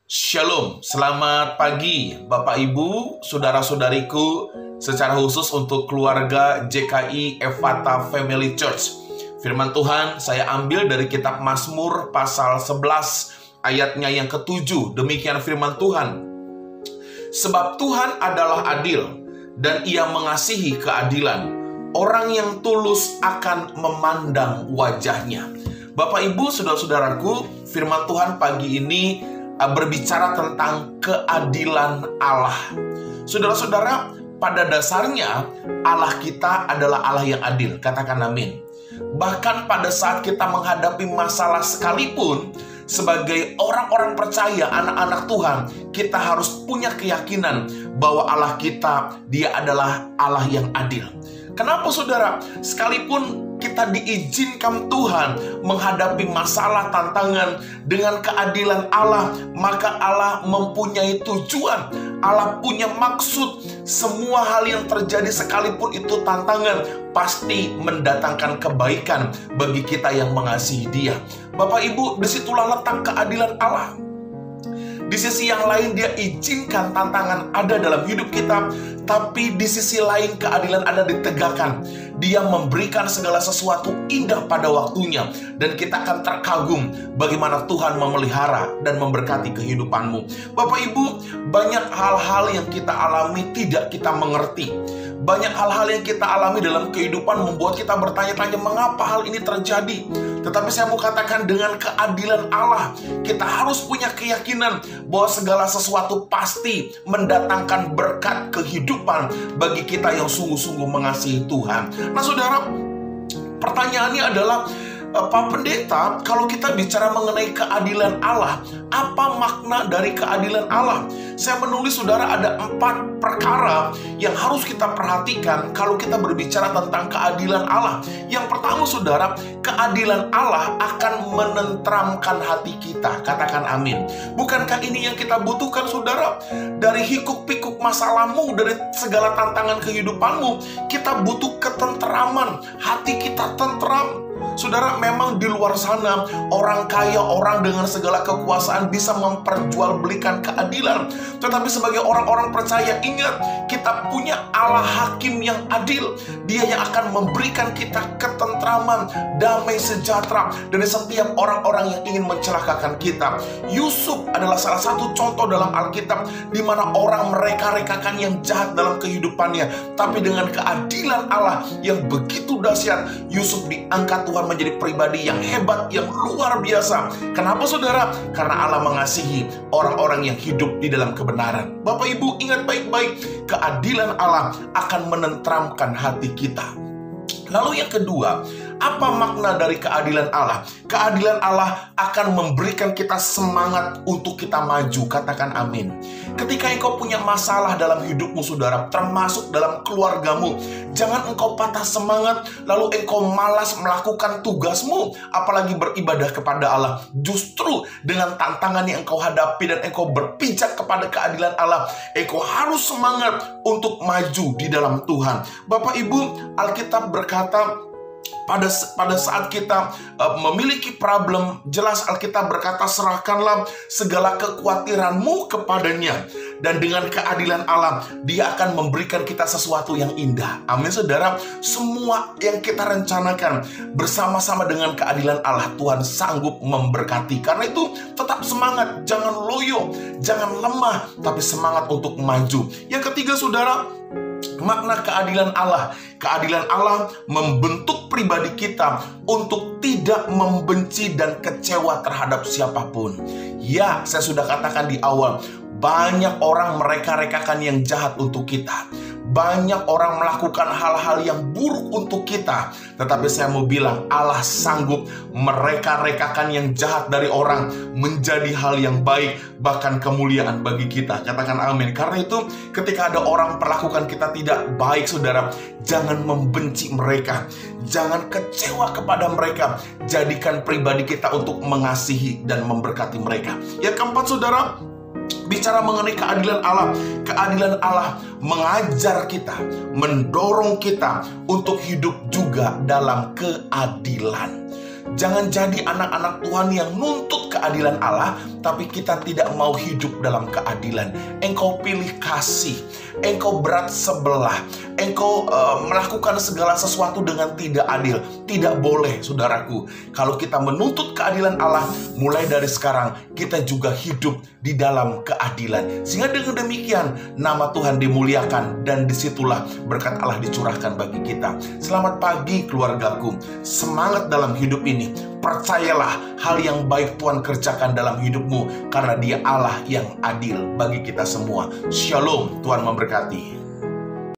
Shalom, selamat pagi Bapak Ibu, saudara-saudariku, secara khusus untuk keluarga JKI Ephata Family Church. Firman Tuhan saya ambil dari kitab Mazmur pasal 11 ayatnya yang ke-7. Demikian firman Tuhan. Sebab Tuhan adalah adil dan Ia mengasihi keadilan. Orang yang tulus akan memandang wajahnya. Bapak Ibu, saudara-saudaraku, firman Tuhan pagi ini berbicara tentang keadilan Allah. Saudara-saudara, pada dasarnya Allah kita adalah Allah yang adil. Katakan amin. Bahkan pada saat kita menghadapi masalah sekalipun, sebagai orang-orang percaya, anak-anak Tuhan, kita harus punya keyakinan bahwa Allah kita, Dia adalah Allah yang adil. Kenapa saudara? Sekalipun kita diizinkan Tuhan menghadapi masalah tantangan dengan keadilan Allah, maka Allah mempunyai tujuan, Allah punya maksud. Semua hal yang terjadi sekalipun itu tantangan, pasti mendatangkan kebaikan bagi kita yang mengasihi Dia. Bapak Ibu, disitulah letak keadilan Allah. Di sisi yang lain Dia izinkan tantangan ada dalam hidup kita, tapi di sisi lain keadilan ada ditegakkan. Dia memberikan segala sesuatu indah pada waktunya, dan kita akan terkagum bagaimana Tuhan memelihara dan memberkati kehidupanmu. Bapak Ibu, banyak hal-hal yang kita alami tidak kita mengerti. Banyak hal-hal yang kita alami dalam kehidupan membuat kita bertanya-tanya mengapa hal ini terjadi. Tetapi saya mau katakan, dengan keadilan Allah, kita harus punya keyakinan bahwa segala sesuatu pasti mendatangkan berkat kehidupan bagi kita yang sungguh-sungguh mengasihi Tuhan. Nah saudara, pertanyaannya adalah, Pak Pendeta, kalau kita bicara mengenai keadilan Allah, apa makna dari keadilan Allah? Saya menulis saudara ada 4 perkara yang harus kita perhatikan kalau kita berbicara tentang keadilan Allah. Yang pertama saudara, keadilan Allah akan menenteramkan hati kita. Katakan amin. Bukankah ini yang kita butuhkan saudara? Dari hiruk-pikuk masalahmu, dari segala tantangan kehidupanmu, kita butuh ketenteraman. Hati kita tenteram. Saudara, memang di luar sana orang kaya, orang dengan segala kekuasaan bisa memperjualbelikan keadilan. Tetapi sebagai orang-orang percaya, ingat, kita punya Allah hakim yang adil. Dia yang akan memberikan kita ketentraman, damai sejahtera dari setiap orang-orang yang ingin mencelakakan kita. Yusuf adalah salah satu contoh dalam Alkitab di mana orang mereka-rekakan yang jahat dalam kehidupannya, tapi dengan keadilan Allah yang begitu dahsyat, Yusuf diangkat Tuhan menjadi pribadi yang hebat, yang luar biasa. Kenapa saudara? Karena Allah mengasihi orang-orang yang hidup di dalam kebenaran. Bapak Ibu, ingat baik-baik, keadilan Allah akan menenteramkan hati kita. Lalu yang kedua, apa makna dari keadilan Allah? Keadilan Allah akan memberikan kita semangat untuk kita maju. Katakan amin. Ketika engkau punya masalah dalam hidupmu saudara, termasuk dalam keluargamu, jangan engkau patah semangat lalu engkau malas melakukan tugasmu, apalagi beribadah kepada Allah. Justru dengan tantangan yang engkau hadapi dan engkau berpijak kepada keadilan Allah, engkau harus semangat untuk maju di dalam Tuhan. Bapak Ibu, Alkitab berkata, pada saat kita memiliki problem, jelas Alkitab berkata, serahkanlah segala kekhawatiranmu kepadanya, dan dengan keadilan Allah Dia akan memberikan kita sesuatu yang indah. Amin saudara. Semua yang kita rencanakan bersama-sama dengan keadilan Allah, Tuhan sanggup memberkati. Karena itu tetap semangat, jangan loyo, jangan lemah, tapi semangat untuk maju. Yang ketiga saudara, makna keadilan Allah. Keadilan Allah membentuk pribadi kita untuk tidak membenci dan kecewa terhadap siapapun. Ya, saya sudah katakan di awal, banyak orang mereka-rekakan yang jahat untuk kita. Banyak orang melakukan hal-hal yang buruk untuk kita. Tetapi saya mau bilang, Allah sanggup mereka-rekakan yang jahat dari orang menjadi hal yang baik, bahkan kemuliaan bagi kita. Katakan amin. Karena itu ketika ada orang perlakukan kita tidak baik saudara, jangan membenci mereka, jangan kecewa kepada mereka. Jadikan pribadi kita untuk mengasihi dan memberkati mereka. Yang keempat saudara, bicara mengenai keadilan Allah. Keadilan Allah mengajar kita, mendorong kita untuk hidup juga dalam keadilan. Jangan jadi anak-anak Tuhan yang nuntut keadilan Allah, tapi kita tidak mau hidup dalam keadilan. Engkau pilih kasih, engkau berat sebelah, engkau melakukan segala sesuatu dengan tidak adil. Tidak boleh, saudaraku. Kalau kita menuntut keadilan Allah, mulai dari sekarang kita juga hidup di dalam keadilan. Sehingga dengan demikian nama Tuhan dimuliakan, dan disitulah berkat Allah dicurahkan bagi kita. Selamat pagi keluargaku. Semangat dalam hidup ini. Percayalah hal yang baik Tuhan kerjakan dalam hidupmu, karena Dia Allah yang adil bagi kita semua. Shalom, Tuhan memberkati.